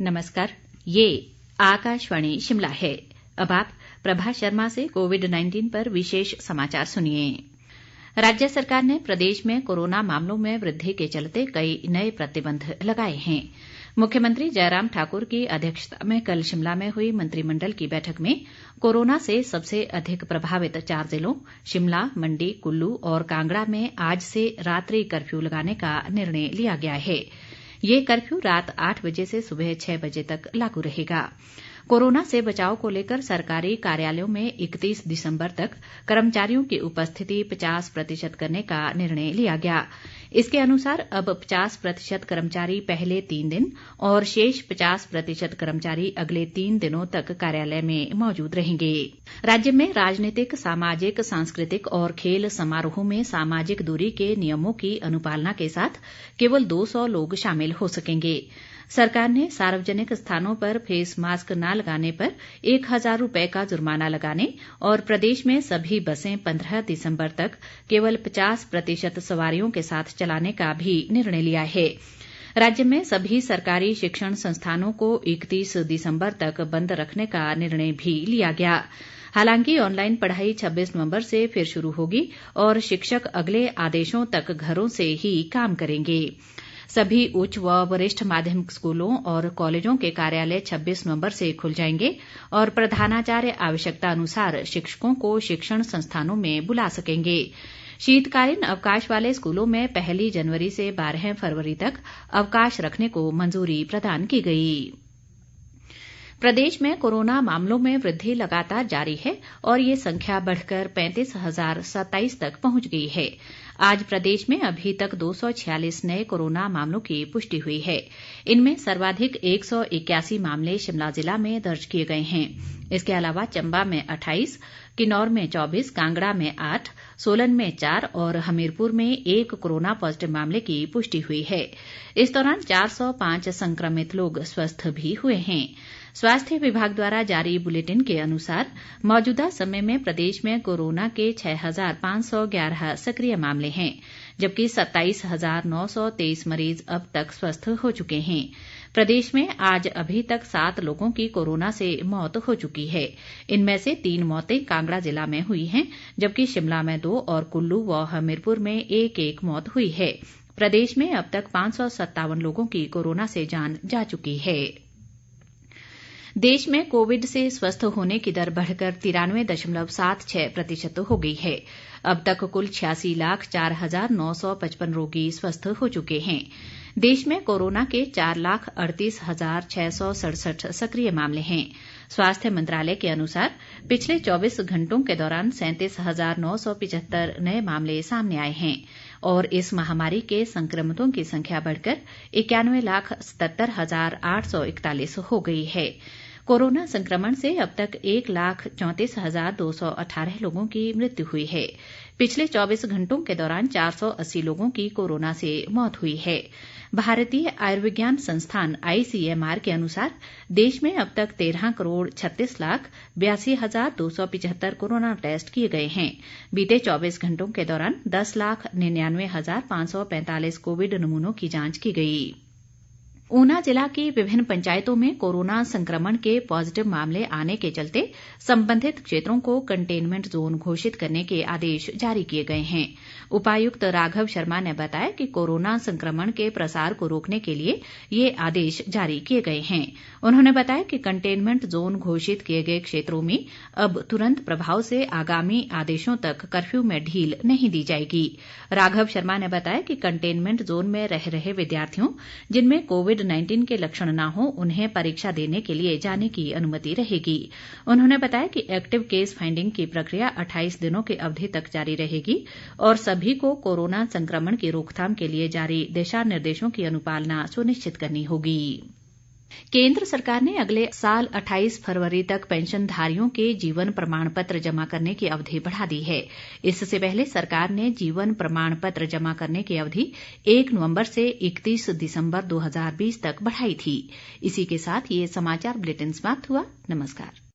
नमस्कार, ये आकाशवाणी शिमला है। अब आप प्रभा शर्मा से कोविड-19 पर विशेष समाचार सुनिए। राज्य सरकार ने प्रदेश में कोरोना मामलों में वृद्धि के चलते कई नए प्रतिबंध लगाए हैं। मुख्यमंत्री जयराम ठाकुर की अध्यक्षता में कल शिमला में हुई मंत्रिमंडल की बैठक में कोरोना से सबसे अधिक प्रभावित 4 जिलों शिमला, मंडी, कुल्लू और कांगड़ा में आज से रात्रि कर्फ्यू लगाने का निर्णय लिया गया है। ये कर्फ्यू रात 8 बजे से सुबह 6 बजे तक लागू रहेगा। कोरोना से बचाव को लेकर सरकारी कार्यालयों में 31 दिसंबर तक कर्मचारियों की उपस्थिति 50% करने का निर्णय लिया गया। इसके अनुसार अब 50% कर्मचारी पहले 3 दिन और शेष 50% कर्मचारी अगले 3 दिनों तक कार्यालय में मौजूद रहेंगे। राज्य में राजनीतिक, सामाजिक, सांस्कृतिक और खेल समारोहों में सामाजिक दूरी के नियमों की अनुपालना के साथ केवल 200 लोग शामिल हो सकेंगे। सरकार ने सार्वजनिक स्थानों पर फेस मास्क न लगाने पर 1,000 रुपए का जुर्माना लगाने और प्रदेश में सभी बसें 15 दिसंबर तक केवल 50% सवारियों के साथ चलाने का भी निर्णय लिया है। राज्य में सभी सरकारी शिक्षण संस्थानों को 31 दिसंबर तक बंद रखने का निर्णय भी लिया गया। हालांकि ऑनलाइन पढ़ाई 26 नवंबर से फिर शुरू होगी और शिक्षक अगले आदेशों तक घरों से ही काम करेंगे। सभी उच्च व वरिष्ठ माध्यमिक स्कूलों और कॉलेजों के कार्यालय 26 नवंबर से खुल जाएंगे और प्रधानाचार्य आवश्यकता अनुसार शिक्षकों को शिक्षण संस्थानों में बुला सकेंगे। शीतकालीन अवकाश वाले स्कूलों में 1 जनवरी से 12 फरवरी तक अवकाश रखने को मंजूरी प्रदान की गई। प्रदेश में कोरोना मामलों में वृद्धि लगातार जारी है और ये संख्या बढ़कर 35,027 तक पहुंच गई है। आज प्रदेश में अभी तक 246 नए कोरोना मामलों की पुष्टि हुई है। इनमें सर्वाधिक 181 मामले शिमला जिला में दर्ज किए गए हैं। इसके अलावा चंबा में 28, किन्नौर में 24, कांगड़ा में 8, सोलन में 4 और हमीरपुर में 1 कोरोना पॉजिटिव मामले की पुष्टि हुई है। इस दौरान 405 संक्रमित लोग स्वस्थ भी हुए हैं। स्वास्थ्य विभाग द्वारा जारी बुलेटिन के अनुसार मौजूदा समय में प्रदेश में कोरोना के 6,511 सक्रिय मामले हैं, जबकि 27,923 मरीज अब तक स्वस्थ हो चुके हैं। प्रदेश में आज अभी तक 7 लोगों की कोरोना से मौत हो चुकी है। इनमें से 3 मौतें कांगड़ा जिला में हुई हैं, जबकि शिमला में 2 और कुल्लू व हमीरपुर में 1-1 मौत हुई है। प्रदेश में अब तक 557 लोगों की कोरोना से जान जा चुकी है। देश में कोविड से स्वस्थ होने की दर बढ़कर 93.76% हो गई है। अब तक कुल 86,04,955 रोगी स्वस्थ हो चुके हैं। देश में कोरोना के 4,38,667 सक्रिय मामले हैं। स्वास्थ्य मंत्रालय के अनुसार पिछले 24 घंटों के दौरान 37,975 नए मामले सामने आए हैं और इस महामारी के संक्रमितों की संख्या बढ़कर 91,77,841 हो गई है। कोरोना संक्रमण से अब तक 1,34,218 लोगों की मृत्यु हुई है। पिछले 24 घंटों के दौरान 480 लोगों की कोरोना से मौत हुई है। भारतीय आयुर्विज्ञान संस्थान ICMR के अनुसार देश में अब तक 13,36,82,275 कोरोना टेस्ट किए गए हैं। बीते 24 घंटों के दौरान 10,99,545 कोविड नमूनों की जांच की गई। ऊना जिला की विभिन्न पंचायतों में कोरोना संक्रमण के पॉजिटिव मामले आने के चलते संबंधित क्षेत्रों को कंटेनमेंट जोन घोषित करने के आदेश जारी किए गए हैं। उपायुक्त राघव शर्मा ने बताया कि कोरोना संक्रमण के प्रसार को रोकने के लिए ये आदेश जारी किए गए हैं। उन्होंने बताया कि कंटेनमेंट जोन घोषित किए गए क्षेत्रों में अब तुरंत प्रभाव से आगामी आदेशों तक कर्फ्यू में ढील नहीं दी जाएगी। राघव शर्मा ने बताया कि कंटेनमेंट जोन में रह रहे विद्यार्थियों जिनमें कोविड-19 के लक्षण न हो उन्हें परीक्षा देने के लिए जाने की अनुमति रहेगी। उन्होंने बताया कि एक्टिव केस फाइंडिंग की प्रक्रिया 28 दिनों की अवधि तक जारी रहेगी और सभी को कोरोना संक्रमण की रोकथाम के लिए जारी दिशा निर्देशों की अनुपालना सुनिश्चित करनी होगी। केंद्र सरकार ने अगले साल 28 फरवरी तक पेंशनधारियों के जीवन प्रमाण पत्र जमा करने की अवधि बढ़ा दी है। इससे पहले सरकार ने जीवन प्रमाण पत्र जमा करने की अवधि 1 नवंबर से 31 दिसंबर 2020 तक बढ़ाई थी। इसी के साथ ये समाचार बुलेटिन समाप्त हुआ। नमस्कार।